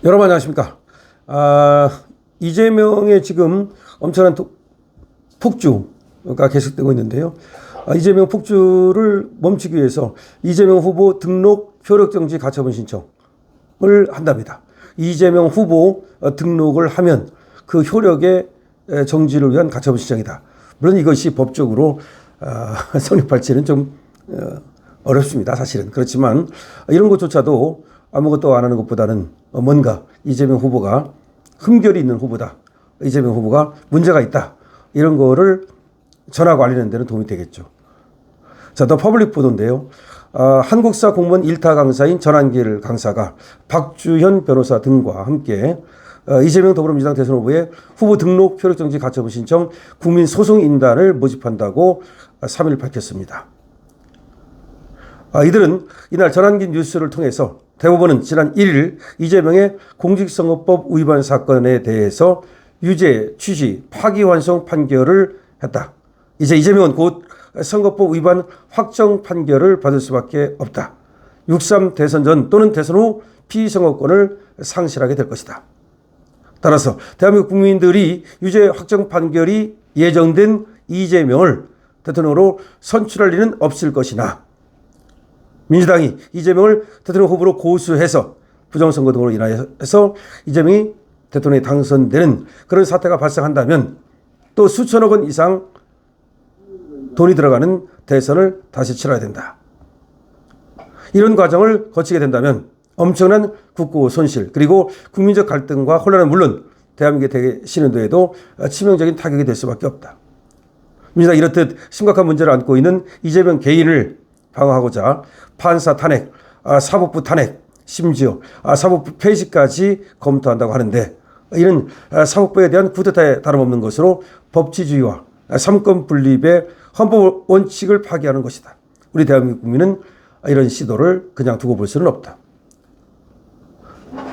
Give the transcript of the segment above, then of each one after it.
여러분 안녕하십니까. 이재명의 지금 엄청난 폭주가 계속되고 있는데요. 이재명 폭주를 멈추기 위해서 이재명 후보 등록 효력정지 가처분 신청을 한답니다. 이재명 후보 등록을 하면 그 효력의 정지를 위한 가처분 신청이다. 물론 이것이 법적으로 성립할지는 좀 어렵습니다. 사실은. 그렇지만 이런 것조차도 아무것도 안 하는 것보다는 뭔가 이재명 후보가 흠결이 있는 후보다. 이재명 후보가 문제가 있다. 이런 거를 전하고 알리는 데는 도움이 되겠죠. 자, 더 퍼블릭 보도인데요. 한국사 공무원 1타 강사인 전한길 강사가 박주현 변호사 등과 함께 이재명 더불어민주당 대선 후보의 후보 등록 효력정지 가처분 신청 국민소송인단을 모집한다고 3일 밝혔습니다. 이들은 이날 전한길 뉴스를 통해서 대법원은 지난 1일 이재명의 공직선거법 위반 사건에 대해서 유죄, 취시, 파기환송 판결을 했다. 이제 이재명은 곧 선거법 위반 확정 판결을 받을 수밖에 없다. 6.3 대선 전 또는 대선 후 피선거권을 상실하게 될 것이다. 따라서 대한민국 국민들이 유죄 확정 판결이 예정된 이재명을 대통령으로 선출할 리는 없을 것이나 민주당이 이재명을 대통령 후보로 고수해서 부정선거 등으로 인하여서 이재명이 대통령에 당선되는 그런 사태가 발생한다면 또 수천억 원 이상 돈이 들어가는 대선을 다시 치러야 된다. 이런 과정을 거치게 된다면 엄청난 국고 손실 그리고 국민적 갈등과 혼란은 물론 대한민국의 대신운동에도 치명적인 타격이 될 수밖에 없다. 민주당이 이렇듯 심각한 문제를 안고 있는 이재명 개인을 방어하고자 판사 탄핵, 사법부 탄핵, 심지어 사법부 폐지까지 검토한다고 하는데 이는 사법부에 대한 쿠데타에 다름없는 것으로 법치주의와 삼권 분립의 헌법 원칙을 파기하는 것이다. 우리 대한민국 국민은 이런 시도를 그냥 두고 볼 수는 없다.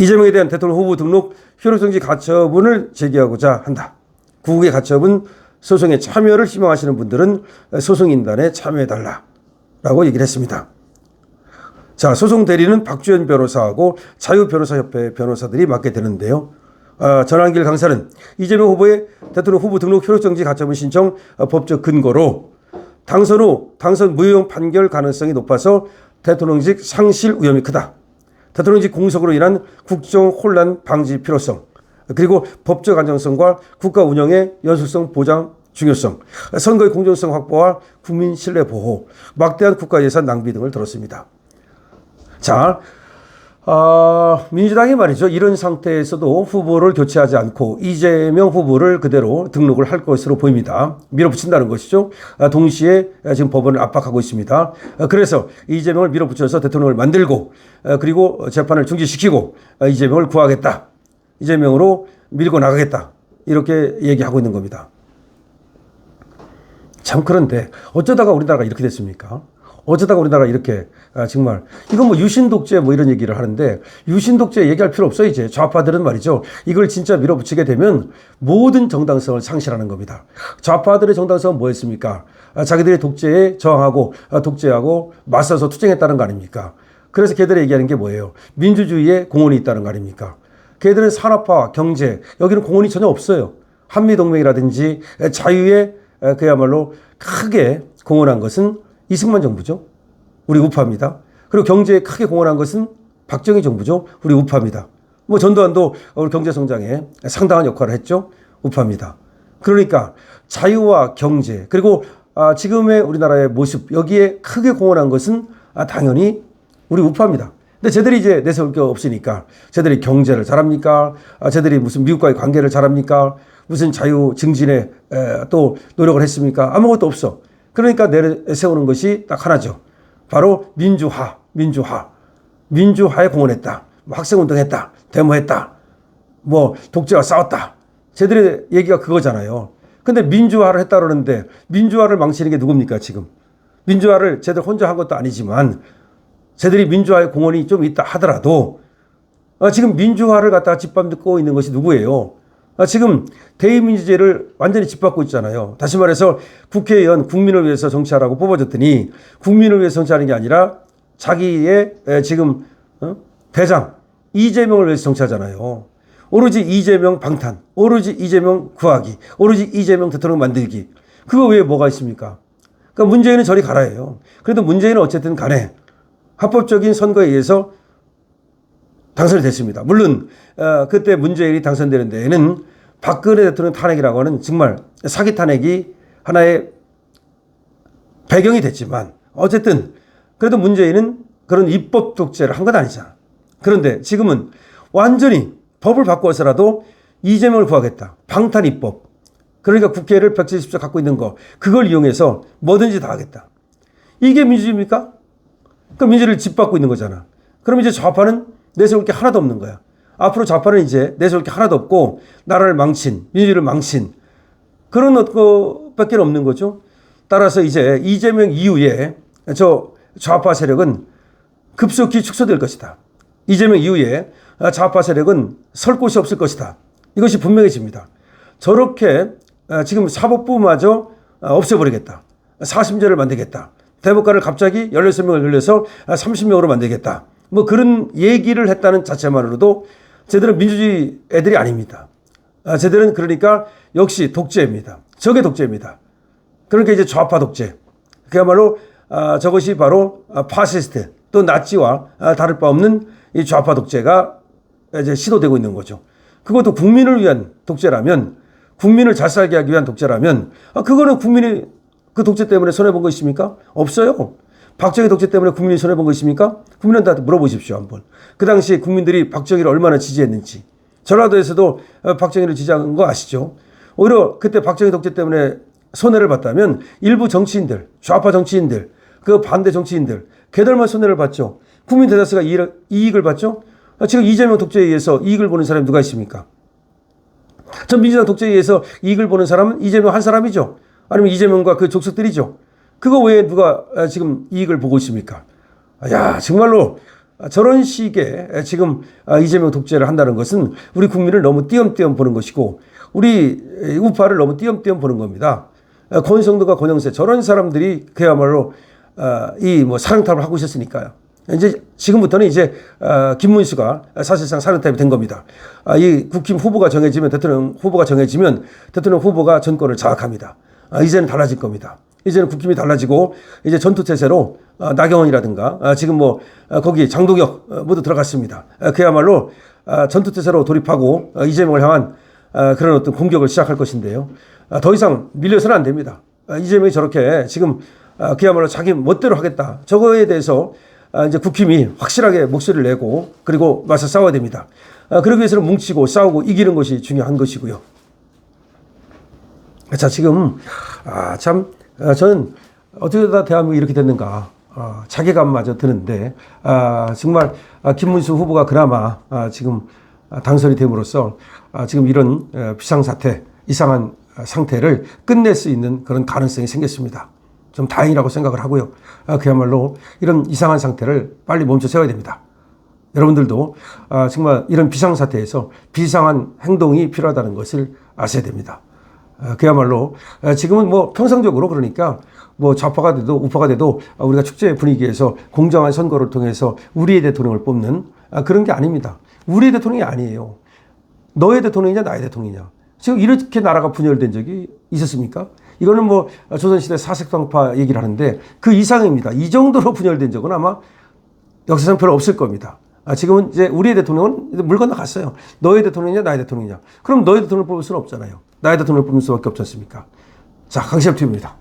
이재명에 대한 대통령 후보 등록 효력정지 가처분을 제기하고자 한다. 구국의 가처분 소송에 참여를 희망하시는 분들은 소송인단에 참여해달라라고 얘기를 했습니다. 자, 소송 대리는 박주현 변호사하고 자유변호사협회 변호사들이 맡게 되는데요. 전한길 강사는 이재명 후보의 대통령 후보 등록 효력정지 가처분 신청 법적 근거로 당선 후 당선 무효용 판결 가능성이 높아서 대통령직 상실 위험이 크다. 대통령직 공석으로 인한 국정 혼란 방지 필요성 그리고 법적 안정성과 국가 운영의 연속성 보장 중요성, 선거의 공정성 확보와 국민 신뢰 보호, 막대한 국가 예산 낭비 등을 들었습니다. 자, 민주당이 말이죠. 이런 상태에서도 후보를 교체하지 않고 이재명 후보를 그대로 등록을 할 것으로 보입니다. 밀어붙인다는 것이죠. 동시에 지금 법원을 압박하고 있습니다. 그래서 이재명을 밀어붙여서 대통령을 만들고 그리고 재판을 중지시키고 이재명을 구하겠다. 이재명으로 밀고 나가겠다. 이렇게 얘기하고 있는 겁니다. 참 그런데 어쩌다가 우리나라가 이렇게 됐습니까? 어쩌다가 우리나라가 이렇게 정말 이건 뭐 유신독재 뭐 이런 얘기를 하는데 유신독재 얘기할 필요 없어요. 이제 좌파들은 말이죠. 이걸 진짜 밀어붙이게 되면 모든 정당성을 상실하는 겁니다. 좌파들의 정당성은 뭐였습니까? 자기들의 독재에 저항하고 독재하고 맞서서 투쟁했다는 거 아닙니까? 그래서 걔들이 얘기하는 게 뭐예요? 민주주의에 공헌이 있다는 거 아닙니까? 걔들은 산업화, 경제 여기는 공헌이 전혀 없어요. 한미동맹이라든지 자유에 그야말로 크게 공헌한 것은 이승만 정부죠. 우리 우파입니다. 그리고 경제에 크게 공헌한 것은 박정희 정부죠. 우리 우파입니다. 뭐 전두환도 우리 경제 성장에 상당한 역할을 했죠. 우파입니다. 그러니까 자유와 경제 그리고 지금의 우리나라의 모습 여기에 크게 공헌한 것은 당연히 우리 우파입니다. 근데 쟤들이 이제 내세울 게 없으니까 쟤들이 경제를 잘합니까? 쟤들이 무슨 미국과의 관계를 잘합니까? 무슨 자유 증진에 또 노력을 했습니까? 아무것도 없어. 그러니까 내세우는 것이 딱 하나죠. 바로 민주화에 공헌했다. 학생운동했다. 데모했다. 뭐 독재와 싸웠다. 쟤들의 얘기가 그거잖아요. 근데 민주화를 했다 그러는데 민주화를 망치는 게 누굽니까 지금. 민주화를 쟤들 혼자 한 것도 아니지만 쟤들이 민주화의 공헌이 좀 있다 하더라도 지금 민주화를 갖다가 짓밟고 있는 것이 누구예요? 지금 대의민주제를 완전히 짓밟고 있잖아요. 다시 말해서 국회의원 국민을 위해서 정치하라고 뽑아줬더니 국민을 위해서 정치하는 게 아니라 자기의 지금 대장 이재명을 위해서 정치하잖아요. 오로지 이재명 방탄, 오로지 이재명 구하기, 오로지 이재명 대통령 만들기. 그거 외에 뭐가 있습니까? 그러니까 문재인은 저리 가라예요. 그래도 문재인은 어쨌든 간에 합법적인 선거에 의해서 당선이 됐습니다. 물론 그때 문재인이 당선되는 데에는 박근혜 대통령 탄핵이라고 하는 정말 사기 탄핵이 하나의 배경이 됐지만 어쨌든 그래도 문재인은 그런 입법 독재를 한 건 아니잖아. 그런데 지금은 완전히 법을 바꿔서라도 이재명을 구하겠다. 방탄 입법. 그러니까 국회를 170석 갖고 있는 거 그걸 이용해서 뭐든지 다 하겠다. 이게 민주주의입니까? 그 민주를 짓밟고 있는 거잖아. 그럼 이제 좌파는 내세울 게 하나도 없는 거야. 앞으로 좌파는 이제 내세울 게 하나도 없고 나라를 망친, 민주주의를 망친 그런 것밖에 없는 거죠. 따라서 이제 이재명 이후에 저 좌파 세력은 급속히 축소될 것이다. 이재명 이후에 좌파 세력은 설 곳이 없을 것이다. 이것이 분명해집니다. 저렇게 지금 사법부마저 없애버리겠다. 사심제를 만들겠다. 대법관을 갑자기 16명을 늘려서 30명으로 만들겠다. 뭐 그런 얘기를 했다는 자체만으로도 제대로 민주주의 애들이 아닙니다. 제대로는 그러니까 역시 독재입니다. 저게 독재입니다. 그러니까 이제 좌파 독재. 그야말로 저것이 바로 파시스트 또 나치와 다를 바 없는 이 좌파 독재가 이제 시도되고 있는 거죠. 그것도 국민을 위한 독재라면 국민을 잘 살게 하기 위한 독재라면 그거는 국민이 그 독재 때문에 손해본 거 있습니까? 없어요. 박정희 독재 때문에 국민이 손해본 거 있습니까? 국민한테 물어보십시오 한번. 그 당시에 국민들이 박정희를 얼마나 지지했는지. 전라도에서도 박정희를 지지한 거 아시죠? 오히려 그때 박정희 독재 때문에 손해를 봤다면 일부 정치인들, 좌파 정치인들, 그 반대 정치인들 걔들만 손해를 봤죠. 국민 대다수가 이익을 봤죠. 지금 이재명 독재에 의해서 이익을 보는 사람이 누가 있습니까? 전 민주당 독재에 의해서 이익을 보는 사람은 이재명 한 사람이죠. 아니면 이재명과 그 족속들이죠. 그거 외에 누가 지금 이익을 보고 있습니까? 야, 정말로 저런 식의 지금 이재명 독재를 한다는 것은 우리 국민을 너무 띄엄띄엄 보는 것이고 우리 우파를 너무 띄엄띄엄 보는 겁니다. 권성도가 권영세 저런 사람들이 그야말로 이 뭐 사령탑을 하고 있었으니까요. 이제 지금부터는 이제 김문수가 사실상 사령탑이 된 겁니다. 이 국힘 후보가 정해지면 대통령 후보가 전권을 장악합니다. 이제는 달라질 겁니다. 이제는 국힘이 달라지고 이제 전투체제로 나경원이라든가 지금 뭐 거기 장동혁 모두 들어갔습니다. 그야말로 전투체제로 돌입하고 이재명을 향한 그런 어떤 공격을 시작할 것인데요. 더 이상 밀려서는 안 됩니다. 이재명이 저렇게 지금 그야말로 자기 멋대로 하겠다. 저거에 대해서 이제 국힘이 확실하게 목소리를 내고 그리고 맞서 싸워야 됩니다. 그러기 위해서는 뭉치고 싸우고 이기는 것이 중요한 것이고요. 자, 지금 참 저는 어떻게 다 대한민국이 이렇게 됐는가 자괴감마저 드는데 정말 김문수 후보가 그나마 지금 당선이 됨으로써 지금 이런 비상사태 이상한 상태를 끝낼 수 있는 그런 가능성이 생겼습니다. 좀 다행이라고 생각을 하고요. 그야말로 이런 이상한 상태를 빨리 멈춰 세워야 됩니다. 여러분들도 정말 이런 비상사태에서 비상한 행동이 필요하다는 것을 아셔야 됩니다. 그야말로 지금은 뭐 평상적으로 그러니까 뭐 좌파가 돼도 우파가 돼도 우리가 축제 분위기에서 공정한 선거를 통해서 우리의 대통령을 뽑는 그런 게 아닙니다. 우리의 대통령이 아니에요. 너의 대통령이냐 나의 대통령이냐. 지금 이렇게 나라가 분열된 적이 있었습니까? 이거는 뭐 조선시대 사색당파 얘기를 하는데 그 이상입니다. 이 정도로 분열된 적은 아마 역사상 별로 없을 겁니다. 지금은 이제 우리의 대통령은 물 건너갔어요. 너의 대통령이냐 나의 대통령이냐. 그럼 너의 대통령을 뽑을 수는 없잖아요. 나의 대통령을 뽑는 수밖에 없지 않습니까? 자, 강시엽 TV입니다.